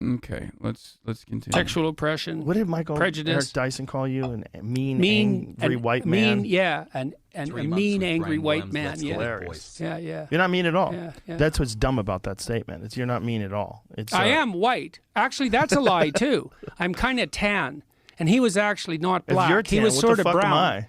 Okay, let's continue. Sexual oppression. What did Michael prejudice. Eric Dyson call you? A mean, angry white man? Yeah, and a mean, angry white man. Yeah. Hilarious. Yeah, yeah. You're not mean at all. Yeah, yeah. That's what's dumb about that statement. It's you're not mean at all. It's I am white. Actually, that's a lie too. I'm kind of tan, and he was actually not black. If you're tan, he was what sort the of fuck brown. am I?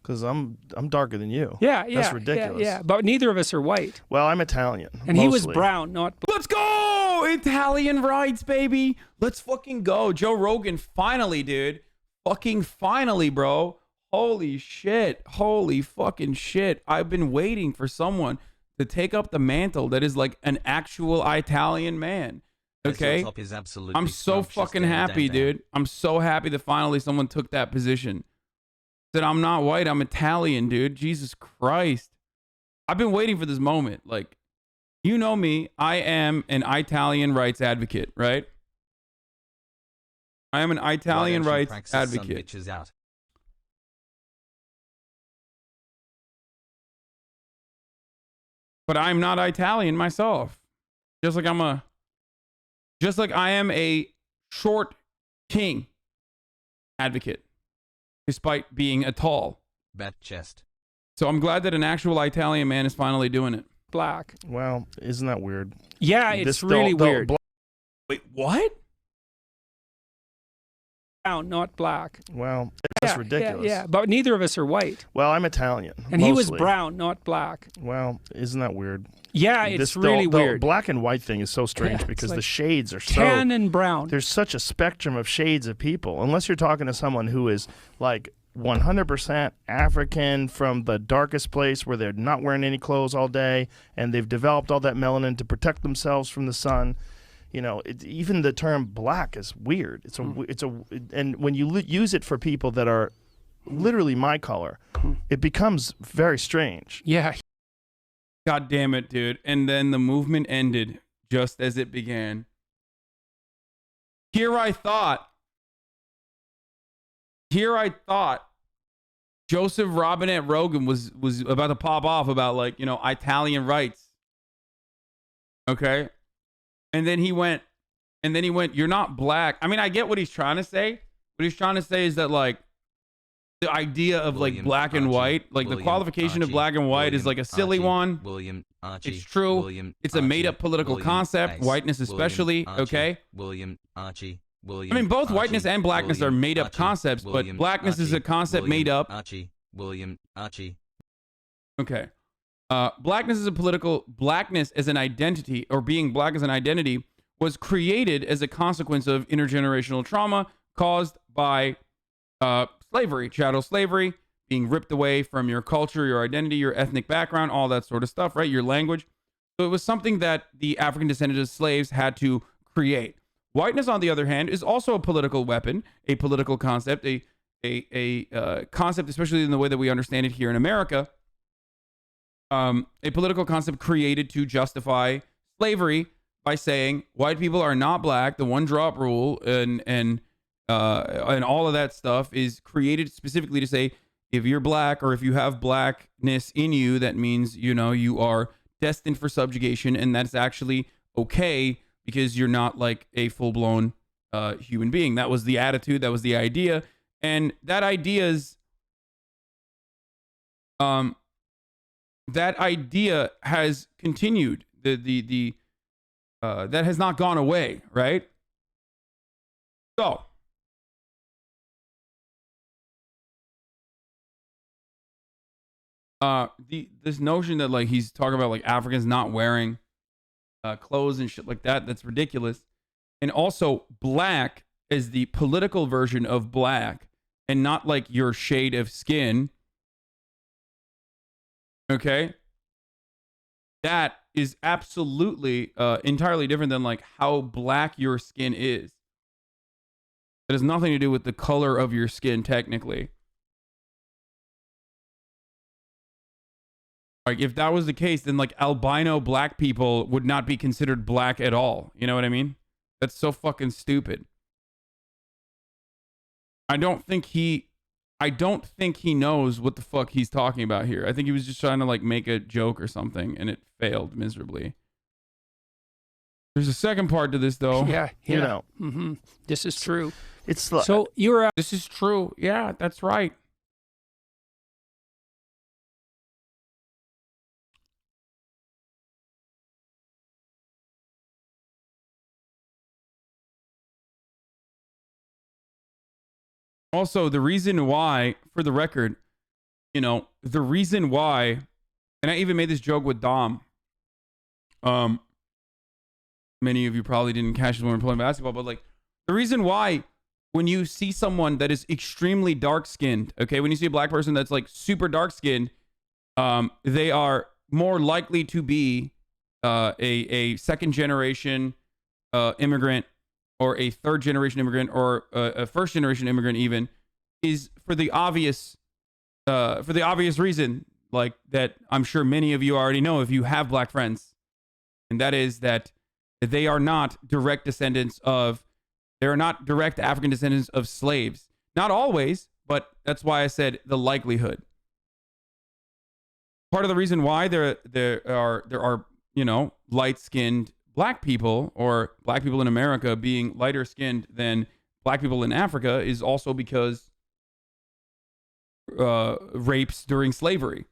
Because I'm darker than you. Yeah, yeah. That's ridiculous. Yeah, but neither of us are white. Well, I'm Italian. And mostly. he was brown, not black. Let's go! Italian rights, baby. Let's fucking go. Joe Rogan, finally, dude. Fucking finally, bro. Holy shit. Holy fucking shit. I've been waiting for someone to take up the mantle that is like an actual Italian man. Okay? I'm so fucking happy, dude. I'm so happy that finally someone took that position. That I'm not white, I'm Italian, dude. Jesus Christ. I've been waiting for this moment. Like, you know me, I am an Italian rights advocate, right? I am an Italian rights advocate. But I'm not Italian myself. Just like I am a short king advocate. Despite being a tall bat chest. So I'm glad that an actual Italian man is finally doing it. Black. Well, isn't that weird? Yeah, it's really weird. Wait, what? Brown, not black. Well, that's ridiculous. Yeah, but neither of us are white. Well, I'm Italian. And he was brown, not black. Well, isn't that weird? Yeah, it's really weird. The black and white thing is so strange because like the shades are so tan and brown. There's such a spectrum of shades of people. Unless you're talking to someone who is like 100% African from the darkest place where they're not wearing any clothes all day and they've developed all that melanin to protect themselves from the sun. You know, even the term black is weird. And when you use it for people that are literally my color, it becomes very strange. Yeah. God damn it, dude. And then the movement ended just as it began. Here I thought Joseph Robinette Rogan was about to pop off about, like, you know, Italian rights. Okay? And then he went, you're not black. I mean, I get what he's trying to say. What he's trying to say is that, like, the idea of like black and white, like the qualification of black and white is like a silly one. It's true. It's a made up political concept. Whiteness especially. Okay. I mean, both whiteness and blackness are made up concepts, but blackness is a concept made up. Okay. Blackness is a political, blackness as an identity, or being black as an identity, was created as a consequence of intergenerational trauma caused by slavery, chattel slavery, being ripped away from your culture, your identity, your ethnic background, all that sort of stuff, right? Your language. So it was something that the African descended slaves had to create. Whiteness, on the other hand, is also a political weapon, a political concept, a concept, especially in the way that we understand it here in America, a political concept created to justify slavery by saying white people are not black, the one drop rule, and all of that stuff is created specifically to say, if you're black or if you have blackness in you, that means, you know, you are destined for subjugation, and that's actually okay because you're not like a full-blown human being. That was the attitude, that was the idea, and that idea's that idea has continued. That has not gone away, right? So this notion that like he's talking about like Africans not wearing clothes and shit like that, that's ridiculous. And also black is the political version of black and not like your shade of skin. Okay? That is absolutely entirely different than like how black your skin is. It has nothing to do with the color of your skin technically. Like, if that was the case, then like albino black people would not be considered black at all. You know what I mean? That's so fucking stupid. I don't think he knows what the fuck he's talking about here. I think he was just trying to like make a joke or something, and it failed miserably. There's a second part to this, though. Yeah. You know, This is true. it's like, So you were This is true. Yeah, that's right. Also, the reason why, for the record, the reason why, and I even made this joke with Dom. Many of you probably didn't catch it when we were playing basketball, but like the reason why, when you see someone that is extremely dark skinned, okay, when you see a black person that's like super dark skinned, they are more likely to be a second generation immigrant, or a third generation immigrant, or a first generation immigrant, even, is for the obvious reason, like that I'm sure many of you already know if you have black friends, and that is that they are not direct African descendants of slaves. Not always, but that's why I said the likelihood. Part of the reason why there are light-skinned black people, or black people in America being lighter skinned than black people in Africa, is also because rapes during slavery.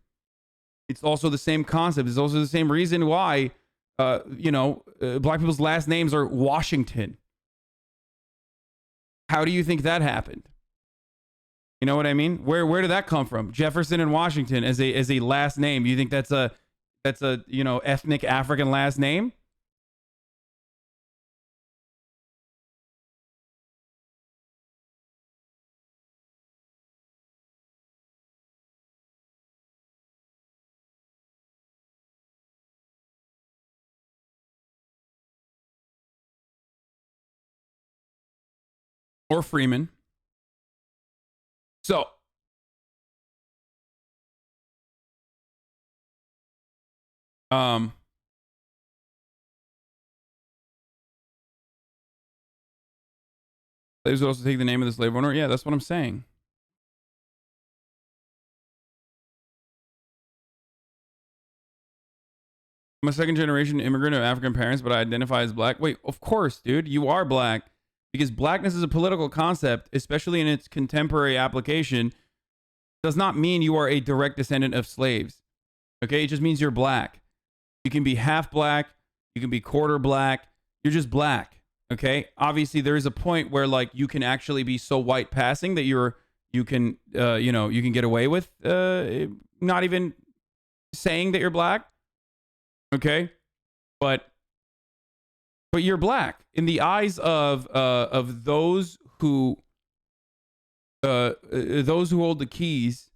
It's also the same concept. It's also the same reason why black people's last names are Washington. How do you think that happened? You know what I mean? Where did that come from? Jefferson and Washington as a last name. Do you think that's a ethnic African last name? Or Freeman. So, slaves would also take the name of the slave owner. Yeah, that's what I'm saying. I'm a second generation immigrant of African parents, but I identify as black. Wait, of course, dude, you are black. Because blackness is a political concept, especially in its contemporary application, does not mean you are a direct descendant of slaves. Okay? It just means you're black. You can be half black. You can be quarter black. You're just black. Okay? Obviously, there is a point where like you can actually be so white passing that you can get away with not even saying that you're black. Okay? But you're black in the eyes of those who hold the keys,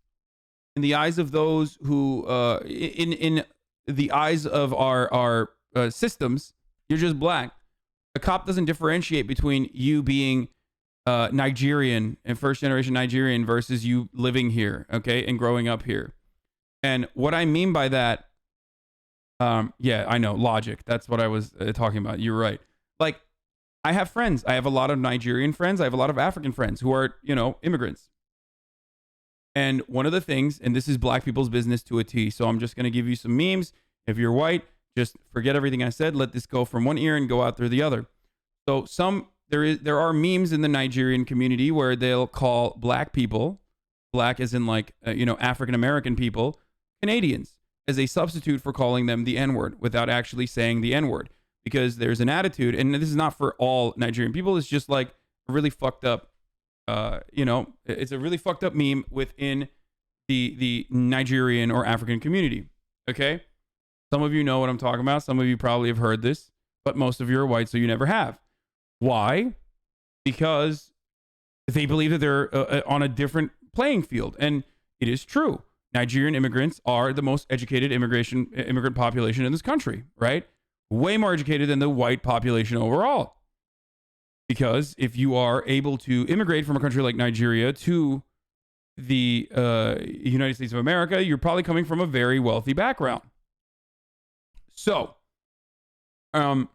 in the eyes of those who in the eyes of our systems. You're just black. A cop doesn't differentiate between you being Nigerian and first generation Nigerian versus you living here, okay, and growing up here. And what I mean by that, yeah, I know, logic. That's what I was talking about. You're right. Like, I have friends. I have a lot of Nigerian friends. I have a lot of African friends who are, immigrants. And one of the things, and this is black people's business to a T, so I'm just going to give you some memes. If you're white, just forget everything I said. Let this go from one ear and go out through the other. So there are memes in the Nigerian community where they'll call black people, black as in like, African American people, Canadians, as a substitute for calling them the N-word without actually saying the N-word, because there's an attitude, and this is not for all Nigerian people. It's just like a really fucked up, it's a really fucked up meme within the Nigerian or African community. Okay, some of you know what I'm talking about. Some of you probably have heard this, but most of you are white, so you never have. Why? Because they believe that they're on a different playing field, and it is true. Nigerian immigrants are the most educated immigrant population in this country, right? Way more educated than the white population overall. Because if you are able to immigrate from a country like Nigeria to the United States of America, you're probably coming from a very wealthy background. So, but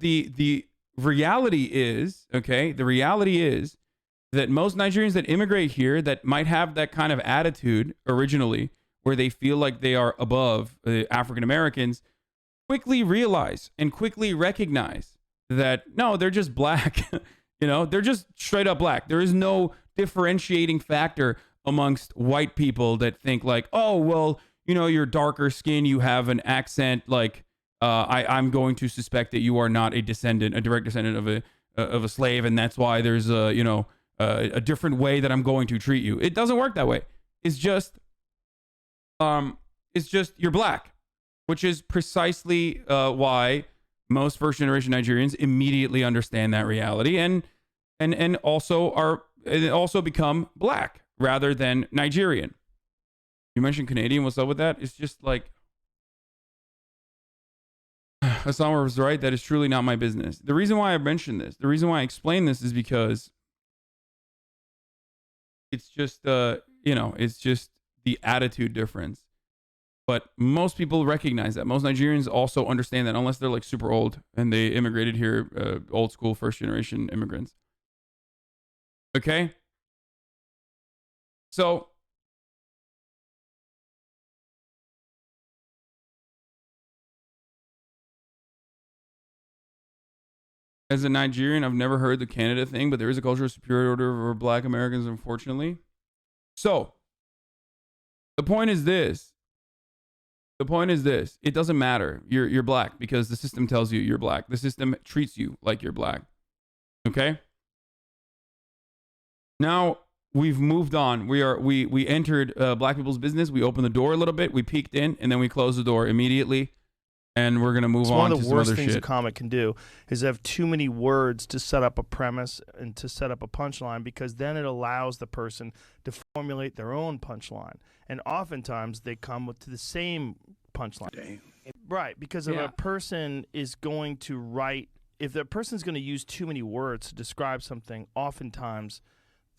the reality is, okay, the reality is that most Nigerians that immigrate here that might have that kind of attitude originally, where they feel like they are above African Americans, quickly realize and quickly recognize that no, they're just black. They're just straight up black. There is no differentiating factor amongst white people that think like, oh, well, you're darker skin, you have an accent, like I'm going to suspect that you are not a direct descendant of a slave, and that's why there's a different way that I'm going to treat you. It doesn't work that way. It's just you're black, which is precisely why most first generation Nigerians immediately understand that reality and also become black rather than Nigerian. You mentioned Canadian. What's up with that? It's just like Hasan was right. That is truly not my business. The reason why I mentioned this, the reason why I explain this is because it's just it's just the attitude difference. But most people recognize that. Most Nigerians also understand that, unless they're like super old and they immigrated here, old school first generation immigrants. Okay? So as a Nigerian, I've never heard the Canada thing, but there is a cultural superiority over black Americans, unfortunately. So the point is this. It doesn't matter. You're black because the system tells you you're black. The system treats you like you're black. Okay? Now we've moved on. We entered black people's business. We opened the door a little bit. We peeked in, and then we closed the door immediately. And we're gonna move on to some other shit. One of the worst things a comic can do is have too many words to set up a premise and to set up a punchline, because then it allows the person to formulate their own punchline. And oftentimes they come to the same punchline. Damn. Right, because if a person is going to write, if the person's going to use too many words to describe something, oftentimes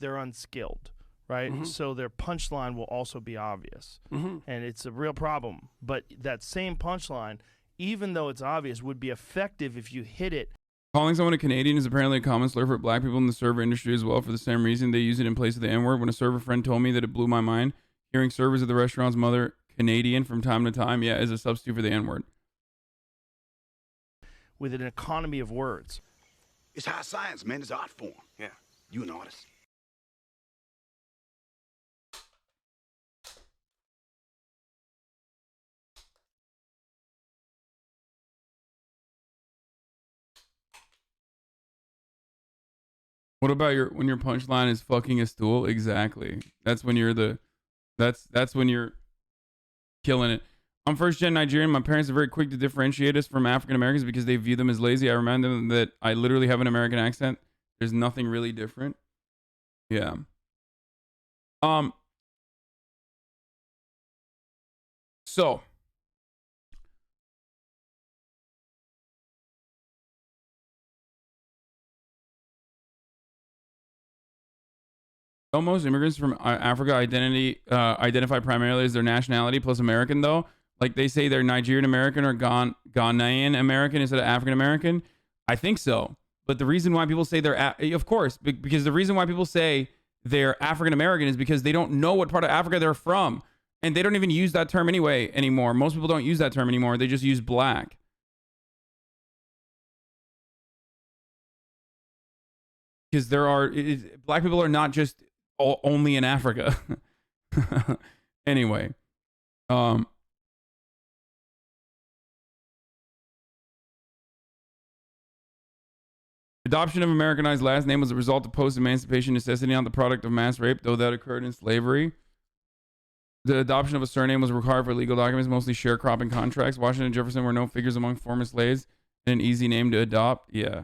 they're unskilled. Right? Mm-hmm. So their punchline will also be obvious. Mm-hmm. And it's a real problem. But that same punchline, even though it's obvious, would be effective if you hit it. Calling someone a Canadian is apparently a common slur for black people in the server industry as well, for the same reason they use it in place of the N-word. When a server friend told me that, it blew my mind. Hearing servers at the restaurant's mother Canadian from time to time, is a substitute for the N-word. With an economy of words. It's high science, man. It's art form. Yeah. You an artist. What about when your punchline is fucking a stool? Exactly. That's when you're that's when you're killing it. I'm first gen Nigerian. My parents are very quick to differentiate us from African Americans because they view them as lazy. I remind them that I literally have an American accent. There's nothing really different. Yeah. So most immigrants from Africa identify primarily as their nationality plus American, though. Like they say they're Nigerian American or Ghanaian American instead of African American. I think so. But the reason why people say of course, because the reason why people say they're African American is because they don't know what part of Africa they're from. And they don't even use that term anymore. Most people don't use that term anymore. They just use black. Because black people are not just only in Africa. Anyway, adoption of Americanized last name was a result of post-emancipation necessity, not the product of mass rape, though that occurred in slavery. The adoption of a surname was required for legal documents, mostly sharecropping contracts. Washington and Jefferson were no figures among former slaves, and an easy name to adopt. Yeah.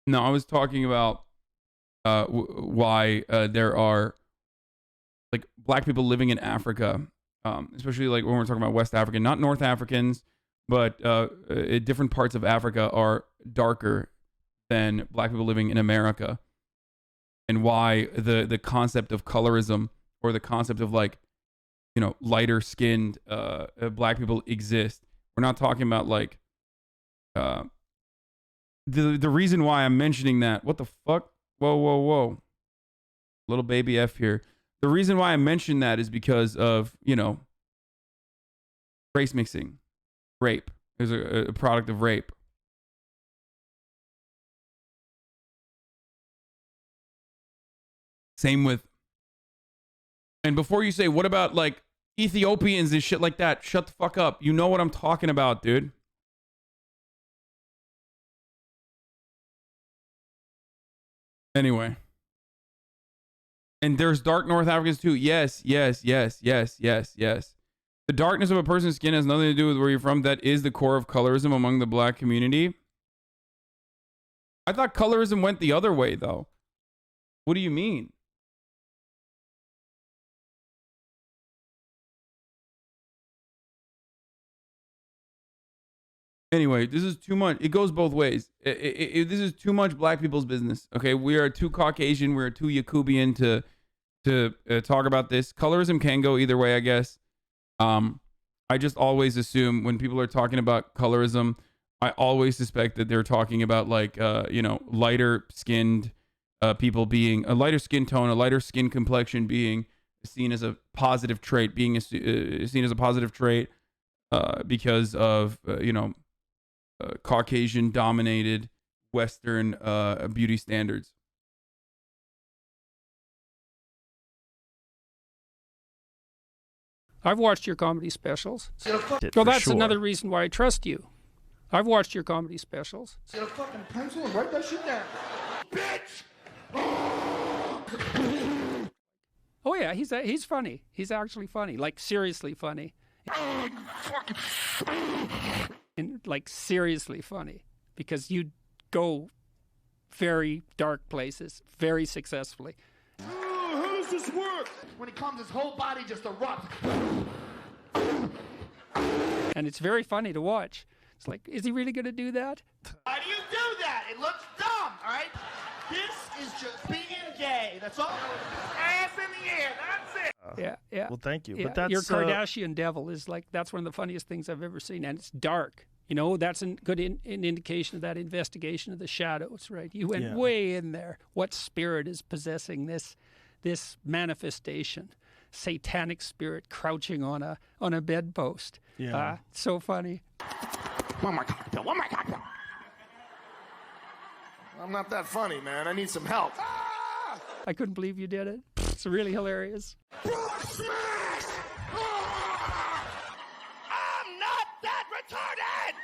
No, I was talking about why there are like black people living in Africa, especially like when we're talking about West African, not North Africans, but different parts of Africa are darker than black people living in America. And why the concept of colorism or the concept of like, lighter skinned black people exist. We're not talking about like the reason why I'm mentioning that. What the fuck? Whoa. Little baby F here. The reason why I mentioned that is because of, Race mixing. Rape. Is a product of rape. Same with. And before you say, what about like Ethiopians and shit like that? Shut the fuck up. You know what I'm talking about, dude. Anyway. And there's dark North Africans too. Yes, yes, yes, yes, yes, yes. The darkness of a person's skin has nothing to do with where you're from. That is the core of colorism among the black community. I thought colorism went the other way, though. What do you mean? Anyway, this is too much. It goes both ways. This is too much black people's business. Okay, we are too Caucasian. We're too Yakubian to talk about this. Colorism can go either way, I guess. I just always assume when people are talking about colorism, I always suspect that they're talking about like lighter skinned people being a lighter skin tone, a lighter skin complexion being seen as a positive trait, being seen as a positive trait because of Caucasian dominated Western beauty standards. I've watched your comedy specials. Well, that's another reason why I trust you. I've watched your comedy specials. Get a fucking pencil and write that shit down. Bitch! Oh yeah, he's funny. He's actually funny, like seriously funny. And like seriously funny, because you go very dark places very successfully. How does this work? When he comes, his whole body just erupts. And it's very funny to watch. It's like, is he really going to do that? Why do you do that? It looks dumb, all right? This is just being gay. That's all. Ass in the air. That's it. Yeah. Well, thank you. Yeah, But that's your Kardashian devil is like, that's one of the funniest things I've ever seen, and it's dark. You know, that's a good an indication of that investigation of the shadows, right? You went way in there. What spirit is possessing this manifestation? Satanic spirit crouching on a bedpost. Yeah. So funny. One more cocktail. I'm not that funny, man. I need some help. I couldn't believe you did it. It's really hilarious. Brock smash! I'm not that retarded!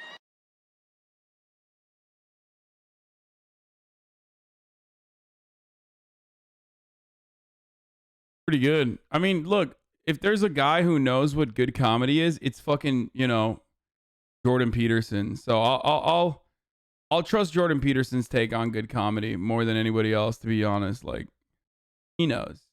Pretty good. I mean, look, if there's a guy who knows what good comedy is, it's fucking, Jordan Peterson. So I'll trust Jordan Peterson's take on good comedy more than anybody else, to be honest. Like, he knows.